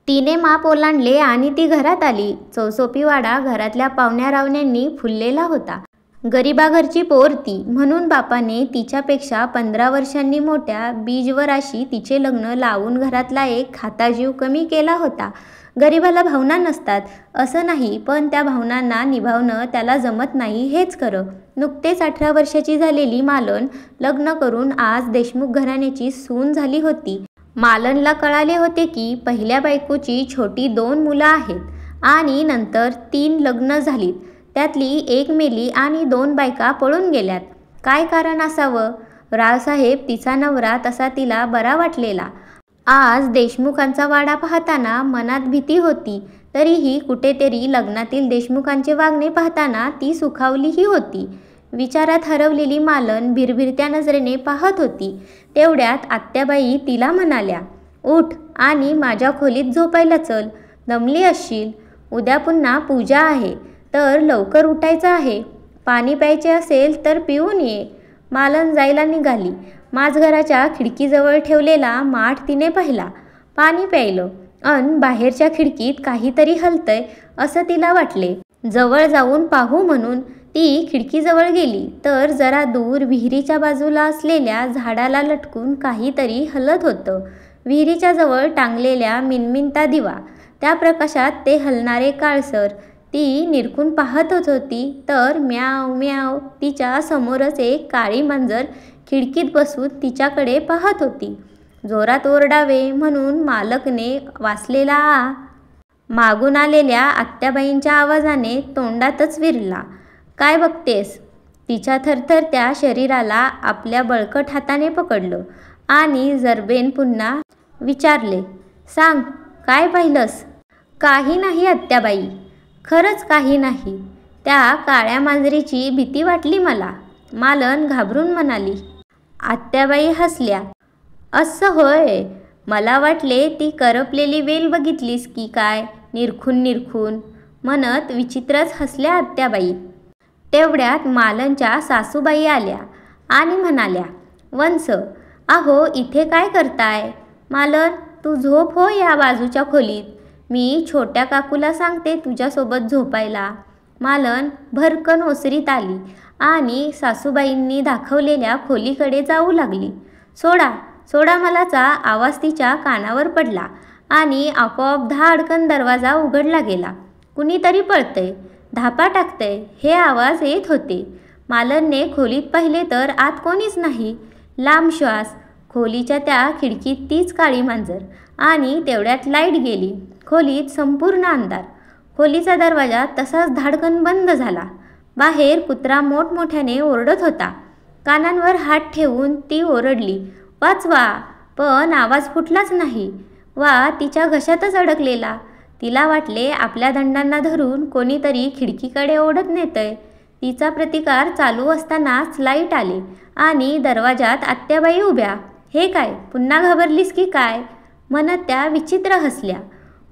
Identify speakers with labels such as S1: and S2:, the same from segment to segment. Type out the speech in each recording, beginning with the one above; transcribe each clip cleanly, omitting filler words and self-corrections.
S1: तिने माप ओलांडले आणि ती घरात आली. चौसोपी वाडा घरातल्या पाहुण्या रावण्यांनी फुललेला होता. गरिबाघरची पोर ती, म्हणून बापाने तिच्यापेक्षा 15 वर्षांनी मोठ्या बीजवराशी तिचे लग्न लावून घरातला एक खाताजीव कमी केला होता. गरिबाला भावना नसतात असं नाही, पण त्या भावनांना निभावणं त्याला जमत नाही हेच खरं. नुकतेच 18 वर्षाची झालेली मालन लग्न करून आज देशमुख घराण्याची सून झाली होती. मालनला कळाले होते की पहिल्या बायकोची छोटी 2 मुलं आहेत आणि नंतर 3 लग्न झालीत. त्यातली एक मेली आणि 2 बायका पळून गेल्यात. काय कारण असावं? रावसाहेब तिचा नवरा तसा तिला बरा वाटलेला. आज देशमुखांचा वाडा पाहताना मनात भीती होती, तरीही कुठेतरी लग्नातील देशमुखांचे वागणे पाहताना ती सुखावलीही होती. विचारात हरवलेली मालन भिरभिरत्या नजरेने पाहत होती. तेवढ्यात आत्याबाई तिला म्हणाल्या, "उठ आणि माझ्या खोलीत झोपायला चल. दमली असशील. उद्या पुन्हा पूजा आहे, तर लवकर उठायचं आहे. पाणी प्यायचे असेल तर पिऊन ये." मालन जायला निघाली. माझघराच्या खिडकीजवळ ठेवलेला माठ तिने पाहिला. पाणी प्यायलं अन बाहेरच्या खिडकीत काहीतरी हलतंय असं तिला वाटले. जवळ जाऊन पाहू म्हणून ती खिडकीजवळ गेली, तर जरा दूर विहिरीच्या बाजूला असलेल्या झाडाला लटकून काहीतरी हलत होतं. विहिरीच्या जवळ टांगलेल्या मिणमिणता दिवा, त्या प्रकाशात ते हलणारे काळसर ती निरखून पाहतच होती, तर म्याव म्याव तिच्या समोरच एक काळी मांजर खिडकीत बसून तिच्याकडे पाहत होती. जोरात ओरडावे म्हणून मालकने वासलेला आ मागून आलेल्या आत्याबाईंच्या आवाजाने तोंडातच विरला. "काय बघतेस?" तिच्या थरथरत्या शरीराला आपल्या बळकट हाताने पकडलं आणि जरबेन पुन्हा विचारले, "सांग, काय पाहिलंस?" "काही नाही आत्याबाई, खरंच काही नाही. त्या काळ्या मांजरीची भीती वाटली मला." मालन घाबरून म्हणाली. आत्याबाई हसल्या. "असं होय, मला वाटले ती करपलेली वेल बघितलीस की काय निरखून निरखून." म्हणत विचित्रच हसल्या आत्याबाई. तेवढ्यात मालनच्या सासूबाई आल्या आणि म्हणाल्या, "वंस, अहो इथे काय करताय? मालन, तू झोप हो या बाजूच्या खोलीत. मी छोट्या काकूला सांगते तुझ्यासोबत झोपायला." मालन भरकन ओसरीत आली आणि सासूबाईंनी दाखवलेल्या खोलीकडे जाऊ लागली. "सोडा, सोडा मलाचा" आवाज तिच्या कानावर पडला आणि आपोआप धाडकन दरवाजा उघडला गेला. "कुणीतरी पळतंय, धापा टाकतंय" हे आवाज येत होते. मालनने खोलीत पाहिले तर आत कोणीच नाही. लांब श्वास. खोलीच्या त्या खिडकीत तीच काळी मांजर आणि तेवढ्यात लाईट गेली. खोलीत संपूर्ण अंधार. खोलीचा दरवाजा तसाच धाडकन बंद झाला. बाहेर कुत्रा मोठमोठ्याने ओरडत होता. कानांवर हात ठेवून ती ओरडली, "वाचवा!" पण आवाज फुटलाच नाही. वा तिच्या घशातच अडकलेला. तिला वाटले आपल्या दंडांना धरून कोणीतरी खिडकीकडे ओढत नेतंय. तिचा प्रतिकार चालू असतानाच लाईट आले आणि दरवाजात आत्याबाई उभ्या. "हे काय, पुन्हा घाबरलीस की काय?" म्हणत त्या विचित्र हसल्या.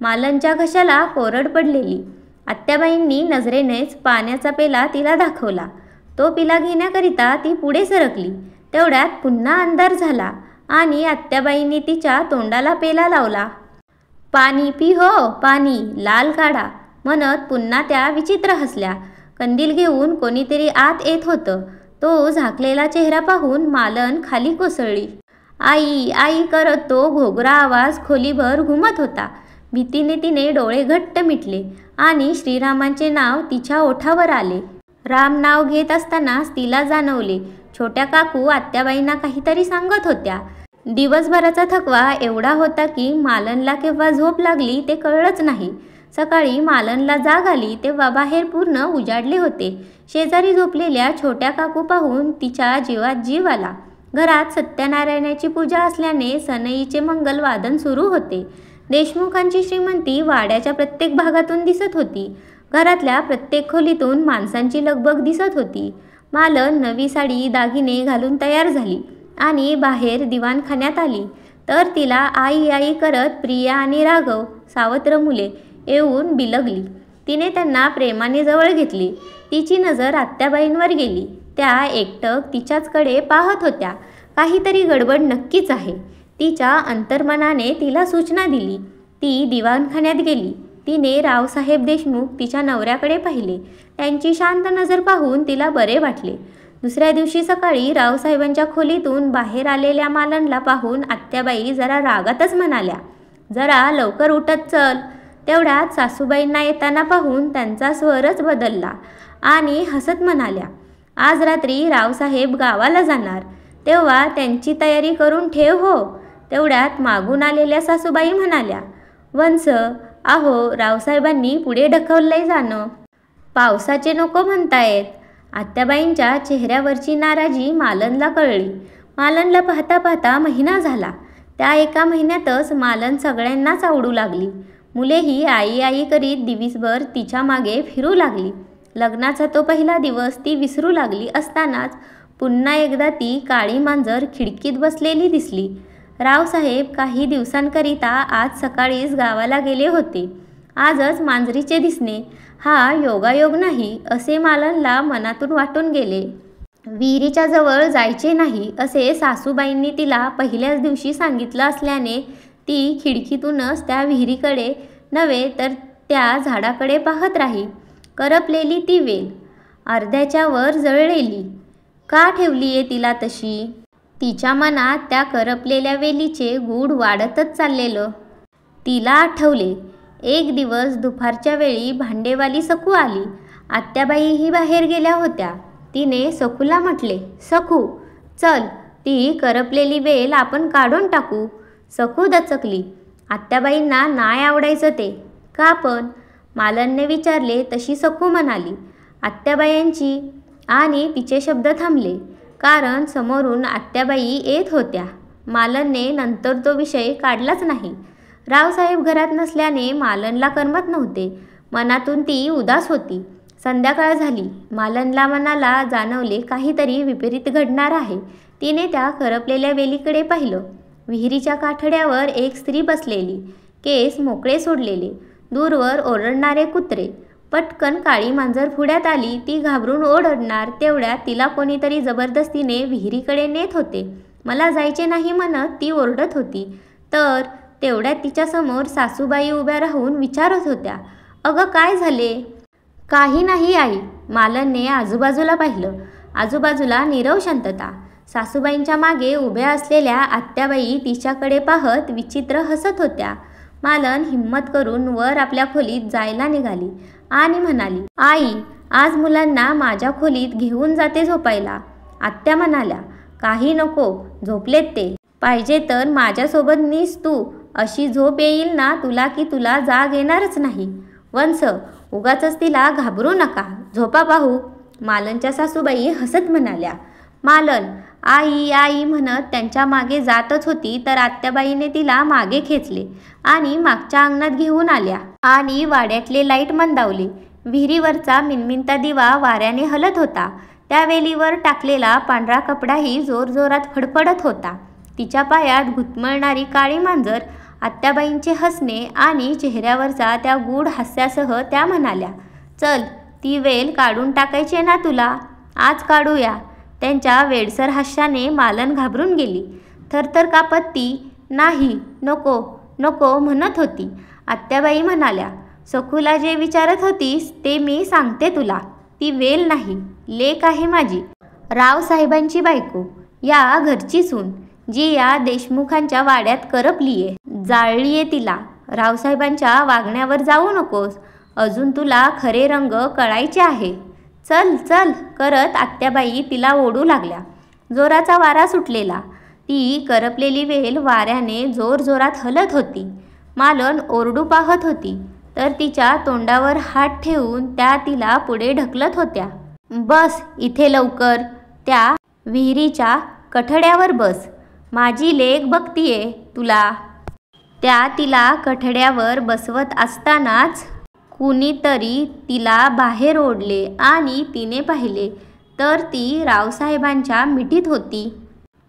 S1: मालनच्या घशाला कोरड पडलेली. आत्याबाईंनी नजरेनेच पाण्याचा पेला तिला दाखवला. तो पिला घेण्याकरिता ती पुढे सरकली. तेवढ्यात पुन्हा अंधार झाला आणि आत्याबाईंनी तिच्या तोंडाला पेला लावला. "पाणी पी हो, पाणी, लाल काढा." म्हणत पुन्हा त्या विचित्र हसल्या. कंदील घेऊन कोणीतरी आत येत होतं. तो झाकलेला चेहरा पाहून मालन खाली कोसळली. "आई, आई" करत तो घोगरा आवाज खोलीभर घुमत होता. भीतीने तिने डोळे घट्ट मिटले आणि श्रीरामांचे नाव तिच्या ओठावर आले. राम नाव घेत असतानाच तिला जाणवले, छोट्या काकू आत्याबाईंना काहीतरी सांगत होत्या. दिवसभराचा थकवा एवढा होता की मालनला केव्हा झोप लागली ते कळलंच नाही. सकाळी मालनला जाग आली तेव्हा बाहेर पूर्ण उजाडले होते. शेजारी झोपलेल्या छोट्या काकू पाहून तिच्या जीवात जीव आला. घरात सत्यनारायणाची पूजा असल्याने सनईचे मंगल वादन सुरू होते. देशमुखांची श्रीमंती वाड्याच्या प्रत्येक भागातून दिसत होती. घरातल्या प्रत्येक खोलीतून माणसांची लगबग दिसत होती. मालन नवी साडी दागिने घालून तयार झाली आणि बाहेर दिवाणखान्यात आली, तर तिला आई आई करत प्रिया आणि राघव, सावत्र मुले, येऊन बिलगली. तिने त्यांना प्रेमाने जवळ घेतली. तिची नजर आत्याबाईंवर गेली. त्या एकटक तिच्याचकडे पाहत होत्या. काहीतरी गडबड नक्कीच आहे. तिच्या अंतर्मनाने तिला सूचना दिली. ती दिवाणखान्यात गेली. तिने रावसाहेब देशमुख तिच्या नवऱ्याकडे पाहिले. त्यांची शांत नजर पाहून तिला बरे वाटले. दुसऱ्या दिवशी सकाळी रावसाहेबांच्या खोलीतून बाहेर आलेल्या मालनला पाहून आत्याबाई जरा रागातच म्हणाल्या, जरा लवकर उठत चल. तेवढ्यात सासूबाईंना येताना पाहून त्यांचा स्वरच बदलला आणि हसत म्हणाल्या, आज रात्री रावसाहेब गावाला जाणार, तेव्हा त्यांची तयारी करून ठेव हो. तेवढ्यात मागून आलेल्या सासूबाई म्हणाल्या, वंस, अहो रावसाहेबांनी पुढे ढकललंय जाणं. पावसाचे नको म्हणतायत. आत्याबाईंच्या चेहऱ्यावरची नाराजी मालनला कळली. मालनला पाहता पाहता महिना झाला. त्या एका महिन्यातच मालन सगळ्यांनाच आवडू लागली. मुलेही आई आई करीत दिवसभर तिच्या मागे फिरू लागली. लग्नाचा तो पहिला दिवस ती विसरू लागली असतानाच पुन्हा एकदा ती काळी मांजर खिडकीत बसलेली दिसली. रावसाहेब काही दिवसांकरिता आज सकाळीच गावाला गेले होते. आजच मांजरीचे दिसणे हा योगायोग नाही असे मालनला मनातून वाटून गेले. विहिरीच्या जवळ जायचे नाही असे सासूबाईंनी तिला पहिल्याच दिवशी सांगितलं असल्याने ती खिडकीतूनच त्या विहिरीकडे नव्हे तर त्या झाडाकडे पाहत राही. करपलेली ती वेल अर्ध्याच्या वर जळलेली. का ठेवलीये तिला तशी? तिच्या मनात त्या करपलेल्या वेलीचे गूढ वाढतच चाललेलं. तिला आठवले, एक दिवस दुपारच्या वेळी भांडेवाली सखू आली. आत्याबाईही बाहेर गेल्या होत्या. तिने सखूला म्हटले, सखू चल, ती करपलेली वेल आपण काढून टाकू. सखू दचकली. आत्याबाईंना नाही आवडायचं ते. का पण? मालनने विचारले तशी सखू म्हणाली. आत्याबाईंची आणि तिचे शब्द थांबले, कारण समोरून आत्याबाई येत होत्या. मालनने नंतर तो विषय काढलाच नाही. रावसाहेब घरात नसल्याने मालनला करमत नव्हते. मनातून ती उदास होती. संध्याकाळ झाली. मालनला मनाला जाणवले काहीतरी विपरीत घडणार आहे. तिने त्या करपलेल्या वेलीकडे पाहिलं. विहिरीच्या काठड्यावर एक स्त्री बसलेली, केस मोकळे सोडलेले, दूरवर ओरडणारे कुत्रे. पटकन काळी मांजर पुढ्यात आली. ती घाबरून ओरडणार तेवढ्यात तिला कोणीतरी जबरदस्तीने विहिरीकडे नेत होते. मला जायचे नाही म्हणत ती ओरडत होती. तर तेवढ्यात तिच्यासमोर सासूबाई उभ्या राहून विचारत होत्या, अगं काय झाले? काही नाही आई. मालनने आजूबाजूला पाहिलं. आजूबाजूला नीरव शांतता. सासूबाईंच्या मागे उभ्या असलेल्या आत्याबाई तिच्याकडे पाहत विचित्र हसत होत्या. मालन हिम्मत करून वर आपल्या खोलीत जायला निघाली आणि म्हणाली, आई आज मुलांना माझ्या खोलीत घेऊन जाते झोपायला. आत्या म्हणाल्या, काही नको, झोपलेत ते. पाहिजे तर माझ्यासोबत नीस तू. अशी झोप येईल ना तुला की तुला जाग येणारच नाही. वंस, उगाचच तिला घाबरू नका, झोपा पाहू. मालनच्या सासूबाई हसत म्हणाल्या. मालन आई आई म्हणत त्यांच्या मागे जातच होती तर आत्याबाईने तिला मागे खेचले आणि मागच्या अंगणात घेऊन आल्या आणि वाड्यातले लाईट मंदावले. विहिरीवरचा मिनमिनता दिवा वाऱ्याने हलत होता. त्या वेलीवर टाकलेला पांढरा कपडाही जोरजोरात फडफडत होता. तिच्या पायात घुटमळणारी काळी मांजर. आत्याबाईंचे हसणे आणि चेहऱ्यावरचा त्या गूढ हास्यासह त्या म्हणाल्या, चल, ती वेल काढून टाकायची ना तुला? आज काढूया. त्यांच्या वेडसर हास्याने मालन घाबरून गेली. थरथर कापत ती नाही, नको नको म्हणत होती. आत्याबाई म्हणाल्या, सखूला जे विचारत होतीस ते मी सांगते तुला. ती वेल नाही, लेक आहे माझी, रावसाहेबांची बायको, या घरची सून, जी या देशमुखांच्या वाड्यात करपलीये, जाळलीये तिला. रावसाहेबांच्या वागण्यावर जाऊ नकोस. अजून तुला खरे रंग कळायचे आहे. चल चल करत आत्याबाई तिला ओढू लागल्या. जोराचा वारा सुटलेला. ती करपलेली वेल वाऱ्याने जोरजोरात हलत होती. मालन ओरडू पाहत होती तर तिच्या तोंडावर हात ठेवून त्या तिला पुढे ढकलत होत्या. बस इथे लवकर, त्या विहिरीच्या कठड्यावर बस. माझी लेक बघतीये तुला. त्या तिला कठड्यावर बसवत असतानाच कुणीतरी तिला बाहेर ओढले आणि तिने पाहिले तर ती रावसाहेबांच्या मिठीत होती.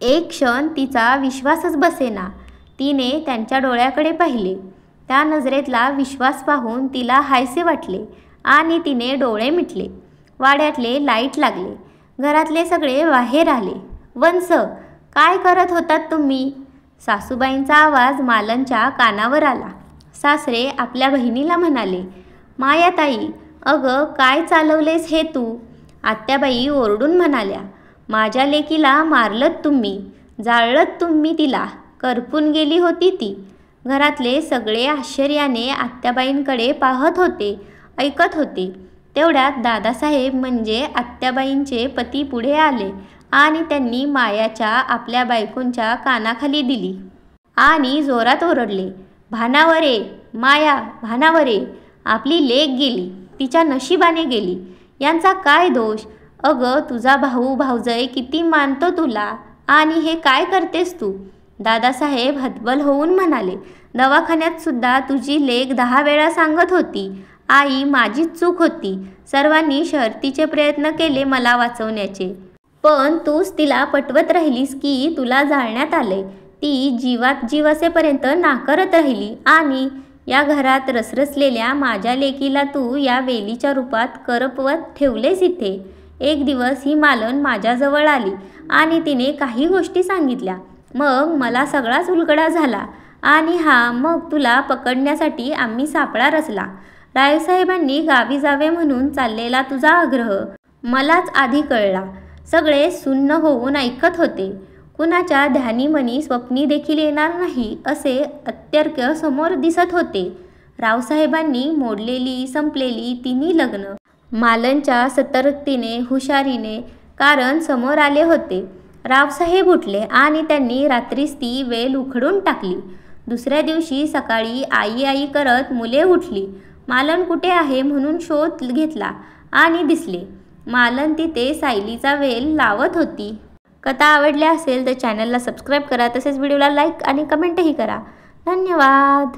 S1: एक क्षण तिचा विश्वासच बसेना. तिने त्यांच्या डोळ्याकडे पाहिले. त्या नजरेतला विश्वास पाहून तिला हायसे वाटले आणि तिने डोळे मिटले. वाड्यातले लाईट लागले. घरातले सगळे बाहेर आले. वंस, काय करत होतात तुम्ही? सासूबाईंचा आवाज मालनच्या कानावर आला. सासरे आपल्या बहिणीला म्हणाले, मायाताई, अगं काय चालवलेस हे तू? आत्याबाई ओरडून म्हणाल्या, माझ्या लेकीला मारलत तुम्ही, जाळलत तुम्ही तिला, करपून गेली होती ती. घरातले सगळे आश्चर्याने आत्याबाईंकडे पाहत होते, ऐकत होते. तेवढ्यात दादासाहेब म्हणजे आत्याबाईंचे पती पुढे आले आणि त्यांनी मायाच्या आपल्या बायकोंच्या कानाखाली दिली आणि जोरात ओरडले, भानावरे, माया, भानावरे, आपली लेक गेली, तिच्या नशिबाने गेली, यांचा काय दोष? अगं तुझा भाऊ भाऊजय किती मानतो तुला आणि हे काय करतेस तू? दादासाहेब हतबल होऊन म्हणाले, दवाखान्यात सुद्धा तुझी लेक 10 वेळा सांगत होती, आई माझीच चूक होती, सर्वांनी शर्थीचे प्रयत्न केले मला वाचवण्याचे, पण तूच तिला पटवत राहिलीस की तुला जाळण्यात आले. ती जीवात जीव असेपर्यंत नाकारत राहिली आणि या घरात रसरसलेल्या माझ्या लेकीला तू या वेलीच्या रूपात करपवत ठेवलेस इथे. एक दिवस ही मालन माझ्याजवळ आली आणि तिने काही गोष्टी सांगितल्या. मग मला सगळाच उलगडा झाला आणि मग तुला पकडण्यासाठी आम्ही सापळा रचला. रायसाहेबांनी गावी जावे म्हणून चाललेला तुझा आग्रह मलाच आधी कळला. सगळे सुन्न होऊन ऐकत होते. कुणाच्या ध्यानीमनी स्वप्नी देखील येणार नाही असे अत्यर्क समोर दिसत होते. रावसाहेबांनी मोडलेली संपलेली तिन्ही लग्न मालनच्या सतर्कतेने, हुशारीने कारण समोर आले होते. रावसाहेब उठले आणि त्यांनी रात्रीच ती वेल उखडून टाकली. दुसऱ्या दिवशी सकाळी आई आई करत मुले उठली. मालन कुठे आहे म्हणून शोध घेतला आणि दिसले. मालन तिथे सायलीचा वेल लावत होती. कथा आवडली असेल तर चॅनलला सबस्क्राईब करा, तसेच व्हिडिओला लाईक आणि कमेंटही करा. धन्यवाद.